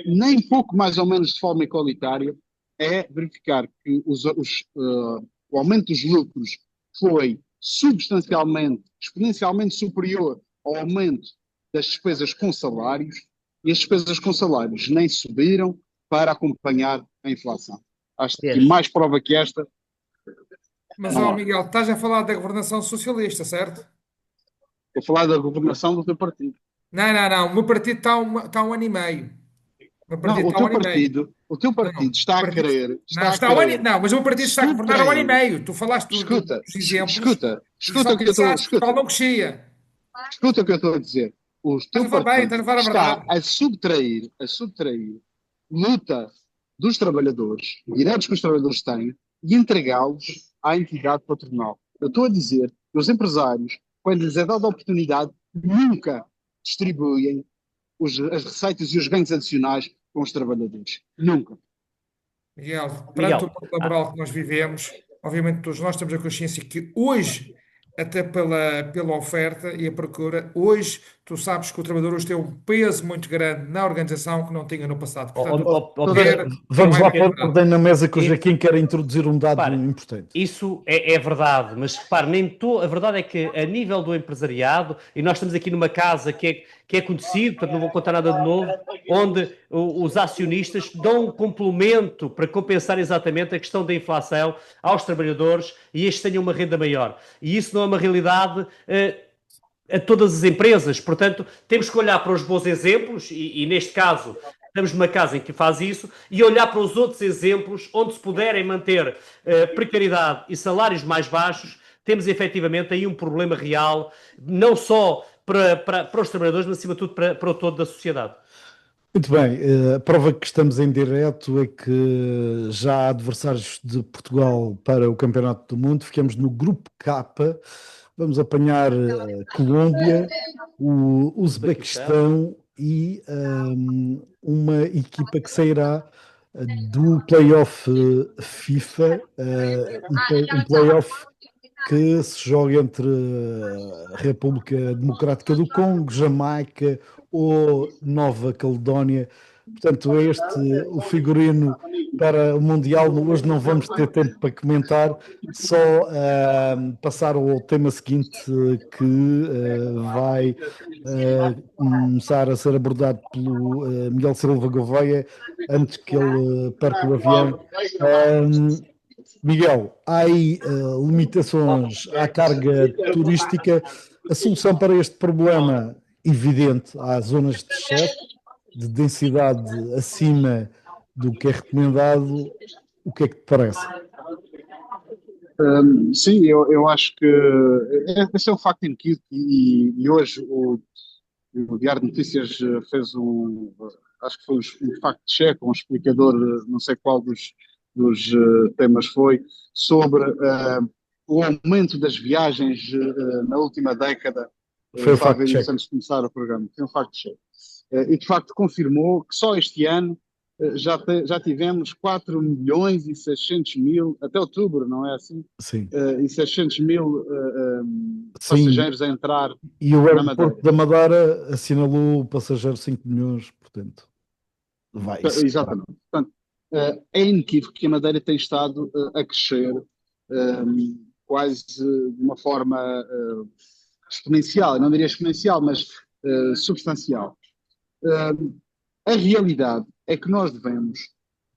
nem pouco mais ou menos de forma igualitária, é verificar que o aumento dos lucros foi substancialmente, exponencialmente superior ao aumento das despesas com salários, e as despesas com salários nem subiram para acompanhar a inflação. Acho que mais prova que esta. Mas, ó, Miguel, estás a falar da governação socialista, certo? Estou a falar da governação do teu partido. Não. O meu partido está um ano e meio. O meu Não, partido está um ano e meio. o teu partido está a querer, Não, querer não, mas o meu partido está a governar há um ano e subtrair. meio. Tu falaste Escuta, dos exemplos e escuta só o que eu estou, pensaste que Portugal escuta, não crescia. escuta o que eu estou a dizer. O Estás teu a falar bem, partido estás a falar a está verdade. a subtrair luta dos trabalhadores, direitos que os trabalhadores têm, e entregá-los à entidade patronal. Eu estou a dizer que os empresários, quando lhes é dada a oportunidade, nunca distribuem as receitas e os ganhos adicionais com os trabalhadores. Nunca. Miguel, perante o Miguel, mundo laboral que nós vivemos, obviamente todos nós temos a consciência que hoje, até pela oferta e a procura, hoje tu sabes que o trabalhador hoje tem um peso muito grande na organização que não tinha no passado. Portanto, quer não Vamos é lá pôr verdade. ordem na mesa que o E- Joaquim quer introduzir um dado repare, importante. isso é verdade, mas repare, a verdade é que a nível do empresariado, e nós estamos aqui numa casa que é conhecido, portanto não vou contar nada de novo, onde os acionistas dão um complemento para compensar exatamente a questão da inflação aos trabalhadores e estes tenham uma renda maior. E isso não é uma realidade a todas as empresas. Portanto, temos que olhar para os bons exemplos, e neste caso estamos numa casa em que faz isso, e olhar para os outros exemplos onde se puderem manter precariedade e salários mais baixos. Temos efetivamente aí um problema real, não só para os trabalhadores, mas acima de tudo para o todo da sociedade. Muito bem, a prova que estamos em direto é que já há adversários de Portugal para o Campeonato do Mundo. Ficamos no grupo K. Vamos apanhar Colômbia, o Uzbequistão e uma equipa que sairá do playoff FIFA, um playoff que se joga entre a República Democrática do Congo, Jamaica ou Nova Caledónia. Portanto, é este o figurino para o Mundial. Hoje não vamos ter tempo para comentar, só passar ao tema seguinte que vai começar a ser abordado pelo Miguel Silva Gouveia antes que ele perca o avião. Miguel, há aí limitações à carga turística. A solução para este problema, evidente, há zonas de excesso, de densidade acima do que é recomendado. O que é que te parece? Sim, eu acho que esse é um facto inquieto e hoje o Diário de Notícias fez acho que foi um fact-check, um explicador, não sei qual dos temas foi, sobre o aumento das viagens na última década. Foi o Estava a ver isso fact-check. antes de começar o programa. Foi um fact-check. e de facto confirmou que só este ano já tivemos 4 milhões e 600 mil, até outubro, não é assim? Sim, E 600 mil sim. passageiros a entrar E o na aeroporto Madeira. da Madeira assinalou o passageiro 5 milhões, portanto, vai isso. Exatamente. Portanto, é inequívoco que a Madeira tem estado a crescer quase de uma forma exponencial. Eu não diria exponencial, mas substancial. A realidade é que nós devemos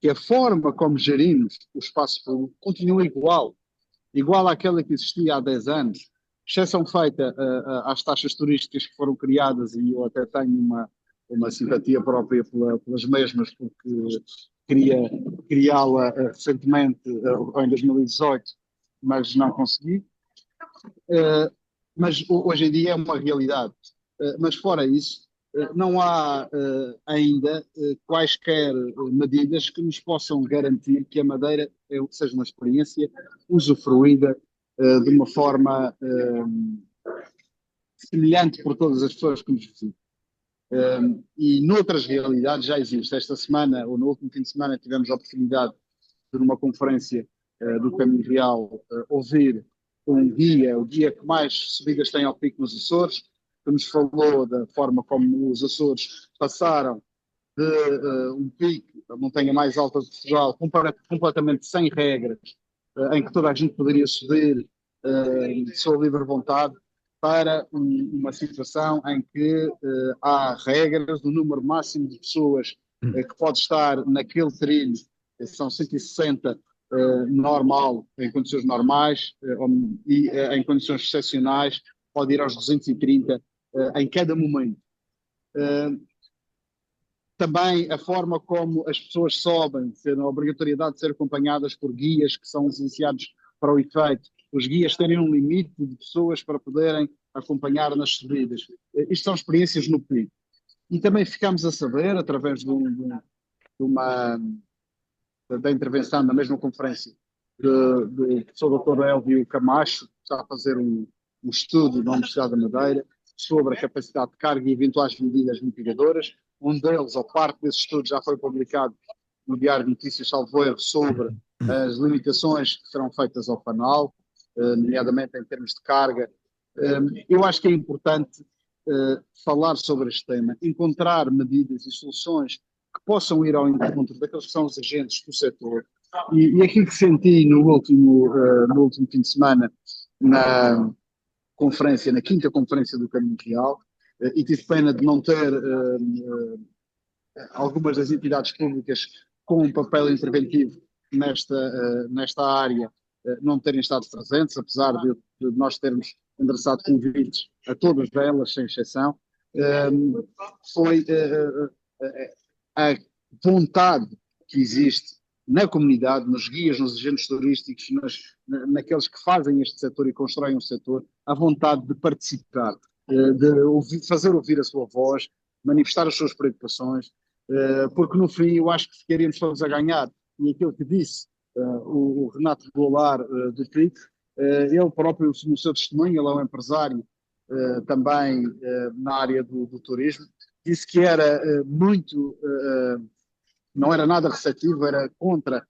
que a forma como gerimos o espaço público continue igual àquela que existia há 10 anos, exceção feita às taxas turísticas que foram criadas, e eu até tenho uma simpatia própria pelas mesmas, porque queria criá-la recentemente, ou em 2018, mas não consegui. Mas hoje em dia é uma realidade. Mas fora isso, não há ainda quaisquer medidas que nos possam garantir que a Madeira seja uma experiência usufruída de uma forma semelhante por todas as pessoas que nos visitam. E noutras realidades já existe. Esta semana, ou no último fim de semana, tivemos a oportunidade de, numa conferência do Caminho Real, ouvir um guia, o guia que mais subidas tem ao pico nos Açores, que nos falou da forma como os Açores passaram de um pico, a montanha mais alta de Portugal, completamente sem regras, em que toda a gente poderia subir de sua livre vontade, para uma situação em que há regras do número máximo de pessoas que pode estar naquele trilho, são 160 normal, em condições normais, e em condições excepcionais pode ir aos 230 em cada momento. Também a forma como as pessoas sobem, a obrigatoriedade de ser acompanhadas por guias que são licenciados para o efeito, os guias terem um limite de pessoas para poderem acompanhar nas subidas. Isto são experiências no pico. E também ficamos a saber, através da intervenção na mesma conferência do professor Dr. Elvio Camacho, que está a fazer um estudo na Universidade da Madeira sobre a capacidade de carga e eventuais medidas mitigadoras. Um deles, ou parte desse estudo, já foi publicado no Diário de Notícias, salvo erro, sobre as limitações que serão feitas ao panal, nomeadamente em termos de carga. Eu acho que é importante falar sobre este tema, encontrar medidas e soluções que possam ir ao encontro daqueles que são os agentes do setor. E aquilo que senti no último fim de semana, na conferência, na quinta conferência do Caminho Real, e tive pena de não ter algumas das entidades públicas com um papel interventivo nesta área não terem estado presentes, apesar de nós termos endereçado convites a todas elas, sem exceção. Foi a vontade que existe na comunidade, nos guias, nos agentes turísticos, naqueles que fazem este setor e constroem um setor, a vontade de participar, de fazer ouvir a sua voz, manifestar as suas preocupações, porque no fim eu acho que ficaríamos todos a ganhar. E aquilo que disse o Renato Goulart do PIC, ele próprio, no seu testemunho, ele é um empresário também na área do turismo, disse que era não era nada receptivo, era contra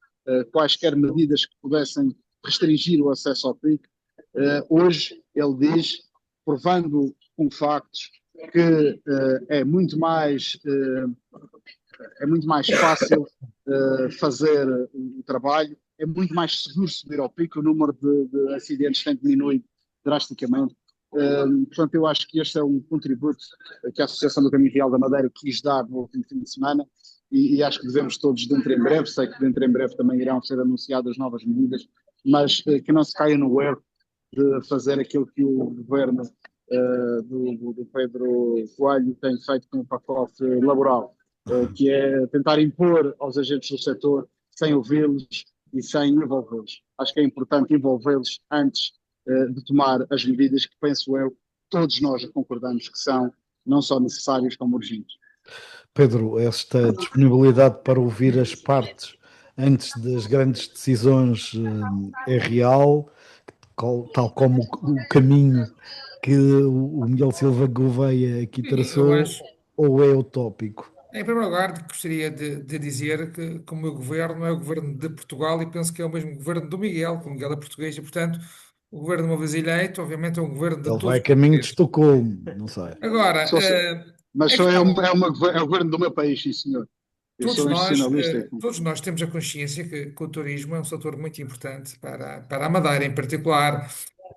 quaisquer medidas que pudessem restringir o acesso ao PIC. Hoje, ele diz, provando com factos, que é muito mais fácil fazer o trabalho, é muito mais seguro subir ao pico, o número de acidentes tem diminuído drasticamente. Portanto, eu acho que este é um contributo que a Associação do Caminho Real da Madeira quis dar no último fim de semana, e acho que devemos todos, dentro em breve, sei que dentro em breve também irão ser anunciadas novas medidas, mas que não se caia no erro de fazer aquilo que o governo do Pedro Coelho tem feito com o pacote laboral, que é tentar impor aos agentes do setor sem ouvi-los e sem envolvê-los. Acho que é importante envolvê-los antes de tomar as medidas que, penso eu, todos nós concordamos que são não só necessárias como urgentes. Pedro, esta disponibilidade para ouvir as partes antes das grandes decisões é real, tal como o caminho que o Miguel Silva Gouveia aqui Eu traçou, acho, ou é utópico? Em primeiro lugar, gostaria de dizer que o meu governo é o governo de Portugal e penso que é o mesmo governo do Miguel, que o Miguel é português e, portanto, o governo, uma vez eleito, obviamente é um governo de Ele todos vai a os caminho de portugueses. Estocolmo, não sei. Agora, Só se- Mas a só questão, é o governo do meu país, sim, senhor. Eu sou institucionalista. todos nós temos a consciência que o turismo é um setor muito importante para a Madeira em particular,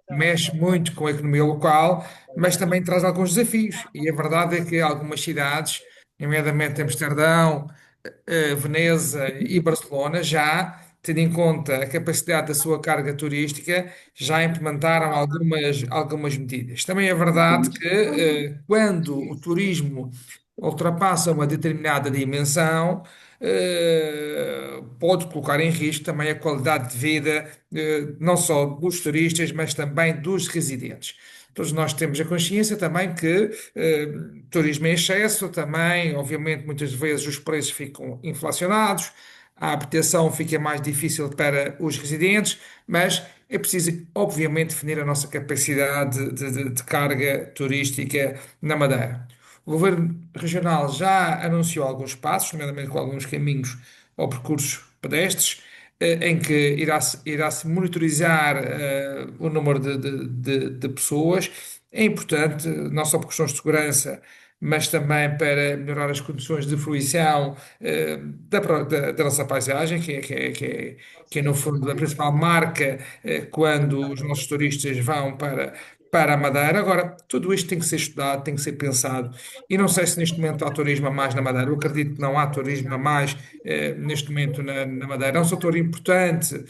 mexe muito com a economia local, mas também traz alguns desafios. E a verdade é que algumas cidades, nomeadamente Amsterdão, Veneza e Barcelona, já, tendo em conta a capacidade da sua carga turística, já implementaram algumas medidas. Também é verdade que, quando o turismo ultrapassa uma determinada dimensão, pode colocar em risco também a qualidade de vida, não só dos turistas, mas também dos residentes. Todos nós temos a consciência também que turismo em excesso também, obviamente, muitas vezes os preços ficam inflacionados, a habitação fica mais difícil para os residentes, mas é preciso, obviamente, definir a nossa capacidade de carga turística na Madeira. O governo regional já anunciou alguns passos, nomeadamente com alguns caminhos ou percursos pedestres, em que irá-se monitorizar o número de pessoas. É importante, não só por questões de segurança, mas também para melhorar as condições de fruição da nossa paisagem, que é, no fundo, a principal marca quando os nossos turistas vão para a Madeira. Agora, tudo isto tem que ser estudado, tem que ser pensado. E não sei se neste momento há turismo a mais na Madeira. Eu acredito que não há turismo a mais neste momento na Madeira. É um setor importante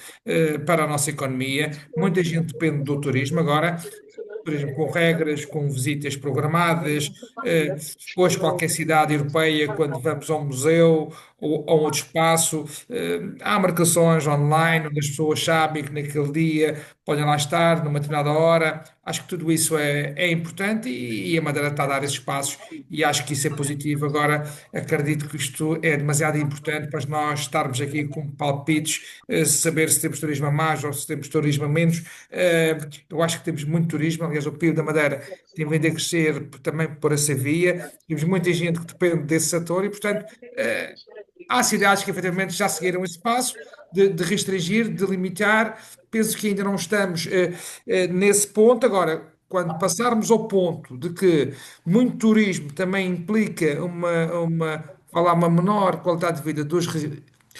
para a nossa economia. Muita gente depende do turismo. Agora, turismo com regras, com visitas programadas. Hoje, qualquer cidade europeia, quando vamos a um museu ou a um outro espaço, há marcações online onde as pessoas sabem que naquele dia podem lá estar, numa determinada hora. Acho que tudo isso é importante e a Madeira está a dar esses passos e acho que isso é positivo. Agora, acredito que isto é demasiado importante para nós estarmos aqui com palpites, saber se temos turismo a mais ou se temos turismo a menos. Eu acho que temos muito turismo. Aliás, o PIB da Madeira tem vindo a crescer também por essa via. Temos muita gente que depende desse setor e, portanto, há cidades que efetivamente já seguiram esse passo de restringir, de limitar. Penso que ainda não estamos nesse ponto. Agora, quando passarmos ao ponto de que muito turismo também implica uma menor qualidade de vida dos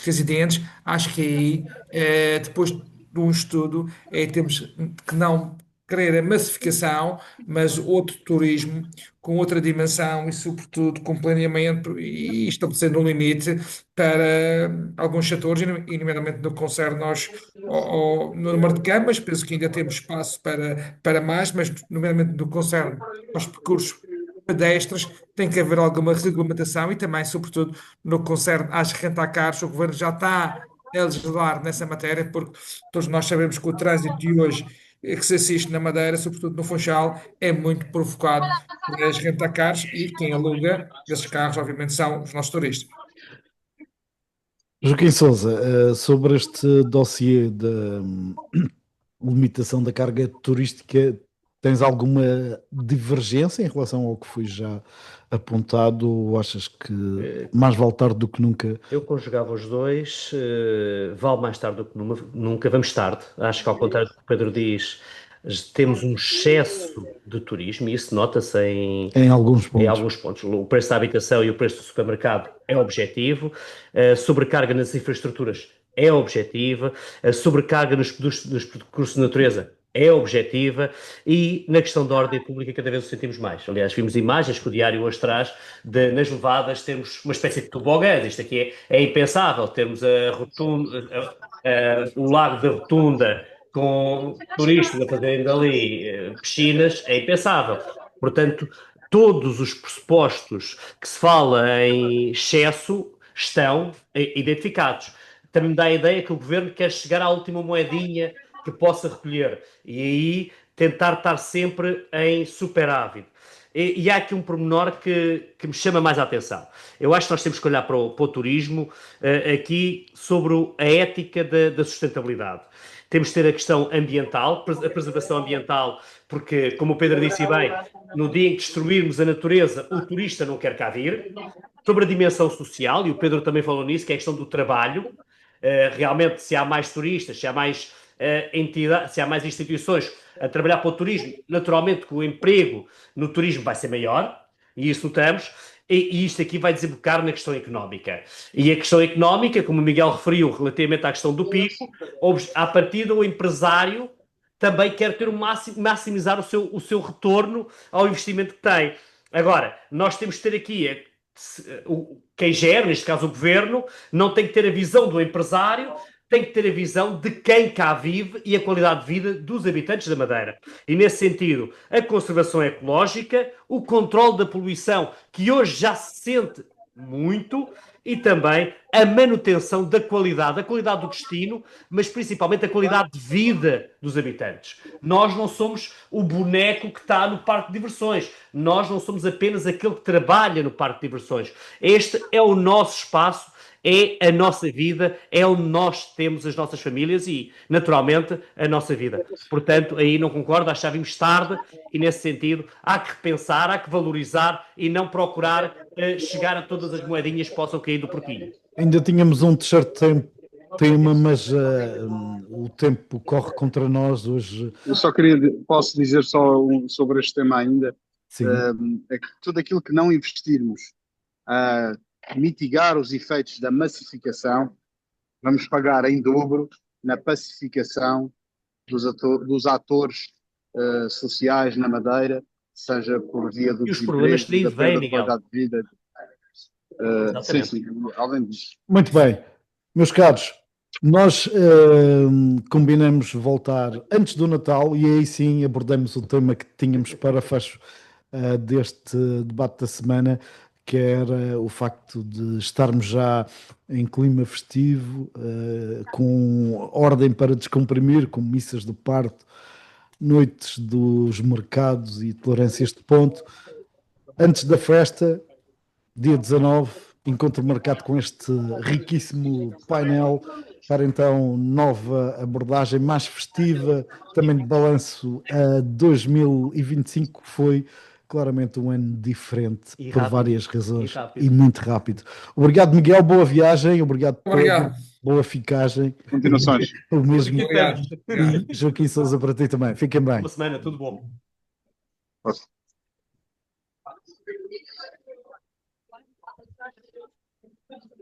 residentes, acho que aí, depois de um estudo, temos que não querer a massificação, mas outro turismo com outra dimensão e, sobretudo, com planeamento e estabelecendo um limite para alguns setores, e nomeadamente no que concerne no número de camas. Penso que ainda temos espaço para mais, mas nomeadamente no que concerne aos percursos pedestres, tem que haver alguma regulamentação e também, sobretudo, no que concerne às rentacarros, o governo já está a legislar nessa matéria, porque todos nós sabemos que o trânsito de hoje que se assiste na Madeira, sobretudo no Funchal, é muito provocado pelas rentacarros e quem aluga esses carros, obviamente, são os nossos turistas. Joaquim Sousa, sobre este dossiê da limitação da carga turística, tens alguma divergência em relação ao que foi já apontado ou achas que mais vale tarde do que nunca? Eu conjugava os dois, vale mais tarde do que nunca, vamos tarde. Acho que, ao contrário do que o Pedro diz, temos um excesso de turismo e isso nota-se Em alguns em pontos. alguns pontos. O preço da habitação e o preço do supermercado é objetivo, a sobrecarga nas infraestruturas é objetiva, a sobrecarga nos percursos de natureza é objetiva e na questão da ordem pública cada vez o sentimos mais. Aliás, vimos imagens que o Diário hoje traz nas levadas termos uma espécie de tobogãs. Isto aqui é impensável, termos o Lago da Rotunda com turistas a fazerem dali piscinas, é impensável. Portanto, todos os pressupostos que se fala em excesso estão identificados. Também dá a ideia que o governo quer chegar à última moedinha que possa recolher e aí tentar estar sempre em superávit. E há aqui um pormenor que me chama mais a atenção. Eu acho que nós temos que olhar para o turismo aqui sobre a ética da sustentabilidade. Temos de ter a questão ambiental, a preservação ambiental, porque, como o Pedro disse bem, no dia em que destruirmos a natureza, o turista não quer cá vir. Sobre a dimensão social, e o Pedro também falou nisso, que é a questão do trabalho. Realmente, se há mais turistas, se há mais se há mais instituições a trabalhar para o turismo, naturalmente que o emprego no turismo vai ser maior, e isso notamos, e isto aqui vai desembocar na questão económica. E a questão económica, como o Miguel referiu, relativamente à questão do PIB, à partida o empresário também quer ter maximizar o seu retorno ao investimento que tem. Agora, nós temos que ter aqui quem gera, neste caso o governo, não tem que ter a visão do empresário, tem que ter a visão de quem cá vive e a qualidade de vida dos habitantes da Madeira. E nesse sentido, a conservação ecológica, o controle da poluição, que hoje já se sente muito, e também a manutenção da qualidade do destino, mas principalmente a qualidade de vida dos habitantes. Nós não somos o boneco que está no parque de diversões. Nós não somos apenas aquele que trabalha no parque de diversões. Este é o nosso espaço, é a nossa vida, é onde nós temos as nossas famílias e, naturalmente, a nossa vida. Portanto, aí não concordo, acho que já vimos tarde e, nesse sentido, há que repensar, há que valorizar e não procurar chegar a todas as moedinhas que possam cair do porquinho. Ainda tínhamos um terceiro tema, mas o tempo corre contra nós hoje. Eu só posso dizer sobre este tema ainda, Sim. é que tudo aquilo que não investirmos a mitigar os efeitos da massificação, vamos pagar em dobro na pacificação dos atores sociais na Madeira, seja por via do E os problemas desemprego, que da daí vêm, perda de Miguel. qualidade de vida. Sim, além disso. Muito bem, meus caros, nós combinamos voltar antes do Natal e aí sim abordamos o tema que tínhamos para fecho deste debate da semana, que era o facto de estarmos já em clima festivo, com ordem para descomprimir, com missas do parto, noites dos mercados e tolerâncias de ponto. Antes da festa, dia 19, encontro marcado com este riquíssimo painel para então nova abordagem mais festiva, também de balanço a 2025, que foi claramente um ano diferente E por rápido. várias razões E rápido. e muito rápido. Obrigado, Miguel, boa viagem, obrigado, Obrigado. Pedro, boa ficagem. Continuações. O mesmo. Obrigado. E Joaquim Sousa para ti também. Fiquem bem. Boa semana, tudo bom.